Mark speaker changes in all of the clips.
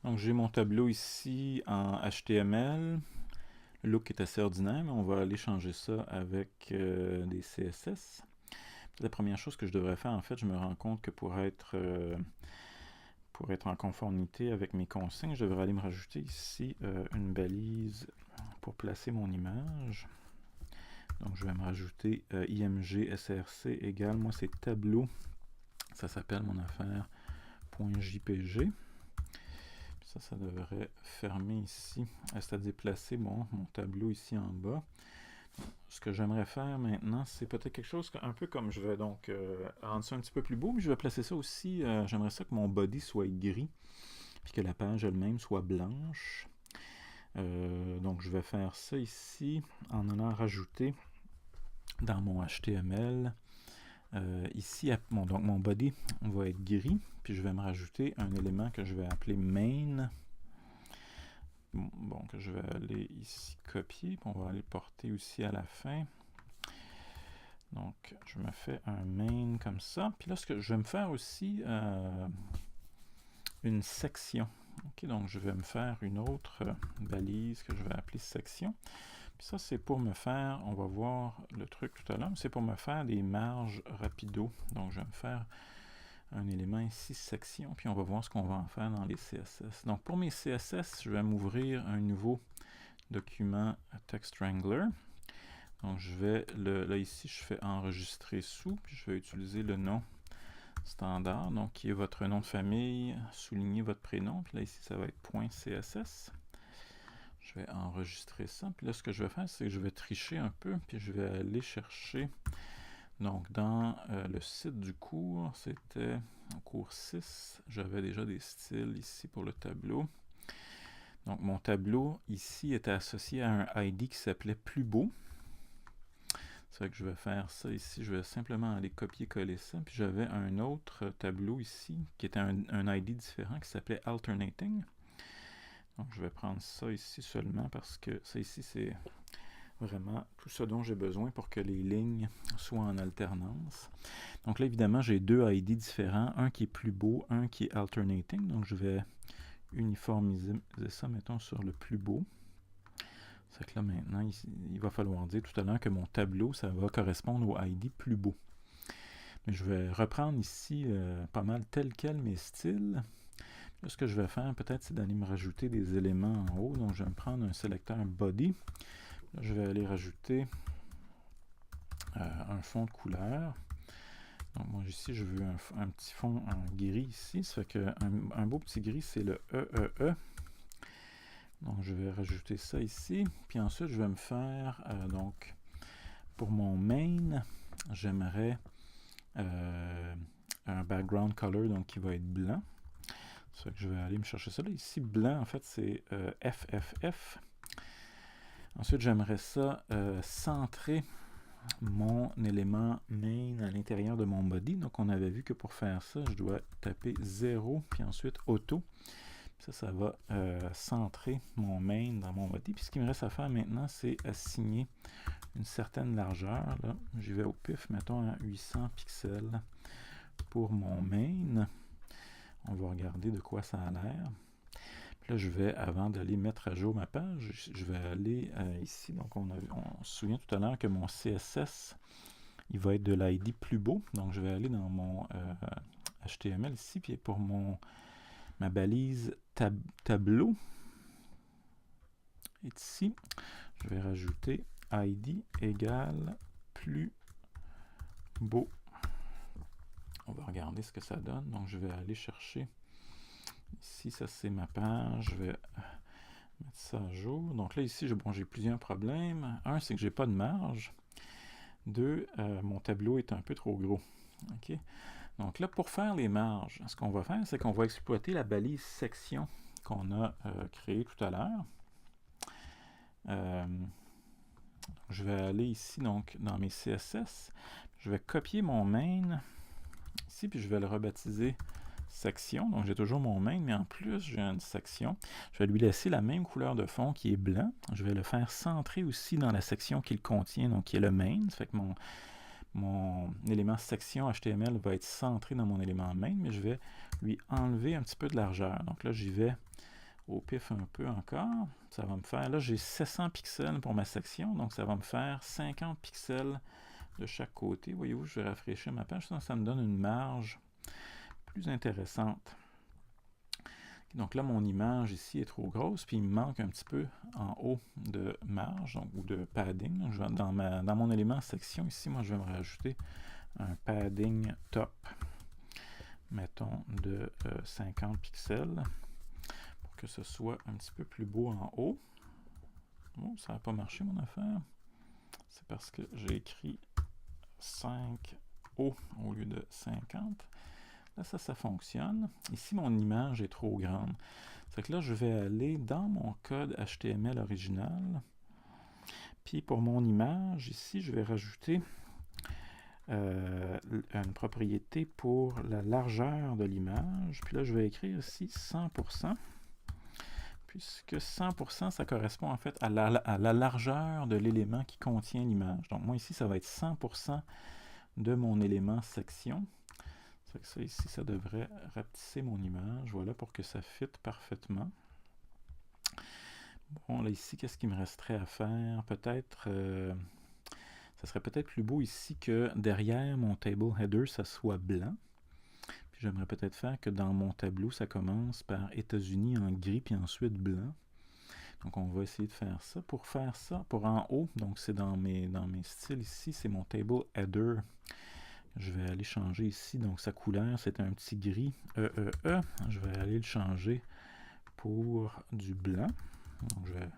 Speaker 1: Donc j'ai mon tableau ici en HTML. Le look est assez ordinaire, mais on va aller changer ça avec des CSS. La première chose que je devrais faire, en fait, je me rends compte que pour être en conformité avec mes consignes, je devrais aller me rajouter ici une balise pour placer mon image. Donc je vais me rajouter img src égale, moi c'est tableau, ça s'appelle mon affaire .jpg. Ça devrait fermer ici, c'est-à-dire placer mon tableau ici en bas. Ce que j'aimerais faire maintenant, c'est peut-être quelque chose un peu comme je vais donc rendre ça un petit peu plus beau, mais je vais placer ça aussi, j'aimerais ça que mon body soit gris, puis que la page elle-même soit blanche. Donc je vais faire ça ici en allant rajouter dans mon HTML. Ici, donc mon body va être gris, puis je vais me rajouter un élément que je vais appeler main. Bon, que je vais aller ici copier, puis on va aller le porter aussi à la fin. Donc, je me fais un main comme ça. Puis là, je vais me faire aussi une section. Ok, donc je vais me faire une autre balise que je vais appeler section. Puis ça, c'est pour me faire, on va voir le truc tout à l'heure, c'est pour me faire des marges rapido. Donc, je vais me faire un élément ici, section, puis on va voir ce qu'on va en faire dans les CSS. Donc, pour mes CSS, je vais m'ouvrir un nouveau document Text Wrangler. Donc, je vais, là ici, je fais enregistrer sous, puis je vais utiliser le nom standard, donc qui est votre nom de famille, souligner votre prénom, puis là ici, ça va être .css. Je vais enregistrer ça, puis là, ce que je vais faire, c'est que je vais tricher un peu, puis je vais aller chercher. Donc, dans le site du cours, c'était au cours 6, j'avais déjà des styles ici pour le tableau. Donc, mon tableau ici était associé à un ID qui s'appelait plus beau. C'est vrai que je vais faire ça ici, je vais simplement aller copier-coller ça. Puis j'avais un autre tableau ici qui était un ID différent qui s'appelait alternating. Donc, je vais prendre ça ici seulement parce que ça ici, c'est vraiment tout ce dont j'ai besoin pour que les lignes soient en alternance. Donc là, évidemment, j'ai deux ID différents, un qui est plus beau, un qui est alternating. Donc je vais uniformiser ça, mettons, sur le plus beau. C'est que là, maintenant, il va falloir dire tout à l'heure que mon tableau, ça va correspondre au ID plus beau. Mais je vais reprendre ici pas mal tel quel mes styles. Là, ce que je vais faire, peut-être, c'est d'aller me rajouter des éléments en haut. Donc je vais me prendre un sélecteur body. Là, je vais aller rajouter un fond de couleur. Donc moi ici, je veux un petit fond en gris ici. Ça fait qu'un beau petit gris, c'est le EEE. Donc je vais rajouter ça ici. Puis ensuite, je vais me faire, donc, pour mon main, j'aimerais un background color donc, qui va être blanc. Ça fait que je vais aller me chercher ça. Là, ici, blanc, en fait, c'est FFF. Ensuite, j'aimerais ça centrer mon élément main à l'intérieur de mon body. Donc, on avait vu que pour faire ça, je dois taper 0, puis ensuite auto. Ça va centrer mon main dans mon body. Puis ce qu'il me reste à faire maintenant, c'est assigner une certaine largeur. Là, j'y vais au pif, mettons à 800 pixels pour mon main. On va regarder de quoi ça a l'air. Là, je vais, avant d'aller mettre à jour ma page, je vais aller ici. Donc, on se souvient tout à l'heure que mon CSS, il va être de l'ID plus beau. Donc, je vais aller dans mon HTML ici, puis pour ma balise tableau, ici, je vais rajouter ID égale plus beau. On va regarder ce que ça donne. Donc, je vais aller chercher ici, ça c'est ma page. Je vais mettre ça à jour. Donc là, ici, j'ai plusieurs problèmes. Un, c'est que j'ai pas de marge. Deux, mon tableau est un peu trop gros. OK? Donc là, pour faire les marges, ce qu'on va faire, c'est qu'on va exploiter la balise section qu'on a créée tout à l'heure. Je vais aller ici, donc, dans mes CSS. Je vais copier mon main ici, puis je vais le rebaptiser section. Donc, j'ai toujours mon main, mais en plus, j'ai une section. Je vais lui laisser la même couleur de fond qui est blanc. Je vais le faire centrer aussi dans la section qu'il contient, donc qui est le main. Ça fait que mon élément section HTML va être centré dans mon élément main, mais je vais lui enlever un petit peu de largeur. Donc là, j'y vais au pif un peu encore. Ça va me faire, là j'ai 700 pixels pour ma section, donc ça va me faire 50 pixels de chaque côté. Voyez-vous, je vais rafraîchir ma page, ça me donne une marge plus intéressante. Donc là, mon image ici est trop grosse, puis il me manque un petit peu en haut de marge, donc, ou de padding. Donc, dans mon élément section ici, moi je vais me rajouter un padding top, mettons de 50 pixels, pour que ce soit un petit peu plus beau en haut. Oh, ça n'a pas marché mon affaire. C'est parce que j'ai écrit 5 O au lieu de 50. Là, ça fonctionne. Ici, mon image est trop grande. C'est que là, je vais aller dans mon code HTML original. Puis pour mon image, ici, je vais rajouter une propriété pour la largeur de l'image. Puis là, je vais écrire ici 100%. Puisque 100%, ça correspond en fait à la largeur de l'élément qui contient l'image. Donc moi, ici, ça va être 100% de mon élément section. C'est que ça ici, ça devrait rapetisser mon image, voilà, pour que ça fitte parfaitement. Bon, là ici, qu'est-ce qu'il me resterait à faire? Peut-être, ça serait peut-être plus beau ici que derrière mon table header, ça soit blanc. Puis j'aimerais peut-être faire que dans mon tableau, ça commence par États-Unis en gris, puis ensuite blanc. Donc on va essayer de faire ça. Pour faire ça, pour en haut, donc c'est dans mes styles ici, c'est mon table header. Je vais aller changer ici, donc sa couleur c'est un petit gris EEE. Je vais aller le changer pour du blanc. Donc je vais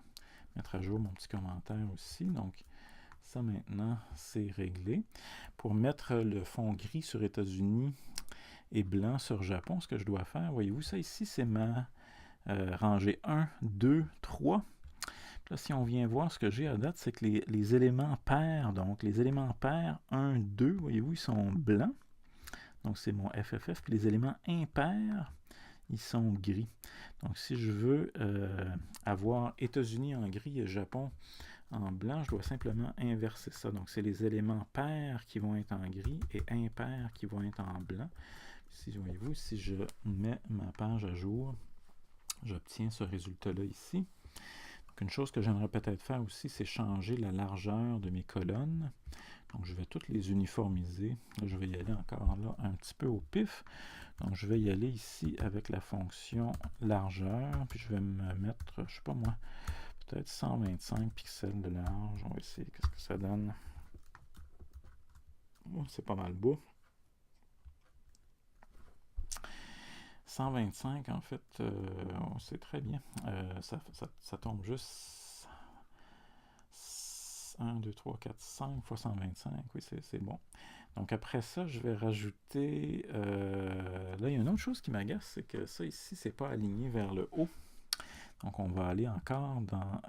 Speaker 1: mettre à jour mon petit commentaire aussi. Donc ça maintenant c'est réglé. Pour mettre le fond gris sur États-Unis et blanc sur Japon, ce que je dois faire, voyez-vous ça ici, c'est ma rangée 1, 2, 3. Là, si on vient voir ce que j'ai à date, c'est que les éléments pairs, donc les éléments pairs 1, 2, voyez-vous, ils sont blancs. Donc c'est mon FFF. Puis les éléments impairs, ils sont gris. Donc si je veux avoir États-Unis en gris et Japon en blanc, je dois simplement inverser ça. Donc c'est les éléments pairs qui vont être en gris et impairs qui vont être en blanc. Si voyez-vous, si je mets ma page à jour, j'obtiens ce résultat-là ici. Donc une chose que j'aimerais peut-être faire aussi, c'est changer la largeur de mes colonnes. Donc je vais toutes les uniformiser. Là, je vais y aller encore là un petit peu au pif. Donc je vais y aller ici avec la fonction largeur. Puis je vais me mettre, je ne sais pas moi, peut-être 125 pixels de large. On va essayer qu'est-ce que ça donne. Oh, c'est pas mal beau. 125, en fait, c'est très bien. Ça tombe juste 1, 2, 3, 4, 5 fois 125. Oui, c'est bon. Donc après ça, je vais rajouter... là, il y a une autre chose qui m'agace, c'est que ça ici, c'est pas aligné vers le haut. Donc on va aller encore dans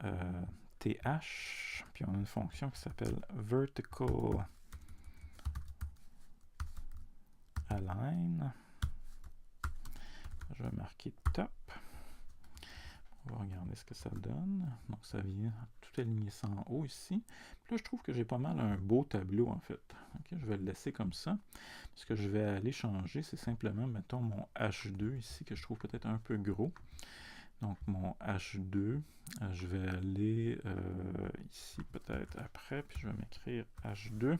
Speaker 1: TH, puis on a une fonction qui s'appelle Vertical Align. Je vais marquer top. On va regarder ce que ça donne. Donc ça vient tout aligner ça en haut ici. Puis là, je trouve que j'ai pas mal un beau tableau en fait. Okay, je vais le laisser comme ça. Ce que je vais aller changer, c'est simplement, mettons, mon H2 ici, que je trouve peut-être un peu gros. Donc mon H2, je vais aller ici peut-être après, puis je vais m'écrire H2.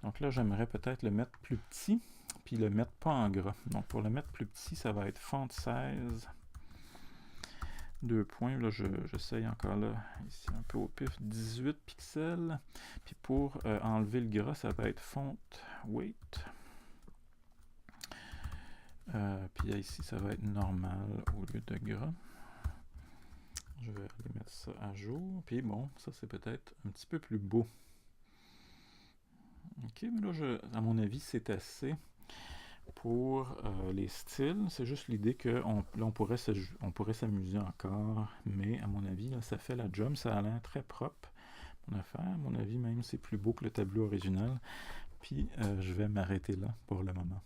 Speaker 1: Donc là, j'aimerais peut-être le mettre plus petit, puis le mettre pas en gras. Donc pour le mettre plus petit, ça va être font size, 2 points. Là, j'essaye encore là, ici un peu au pif, 18 pixels. Puis pour enlever le gras, ça va être font weight. Puis ici, ça va être normal au lieu de gras. Je vais aller mettre ça à jour. Puis bon, ça c'est peut-être un petit peu plus beau. Ok, mais là, à mon avis, c'est assez pour les styles. C'est juste l'idée qu'on on pourrait s'amuser encore. Mais à mon avis, là, ça fait la job. Ça a l'air très propre, mon affaire. À mon avis, même, c'est plus beau que le tableau original. Puis, je vais m'arrêter là pour le moment.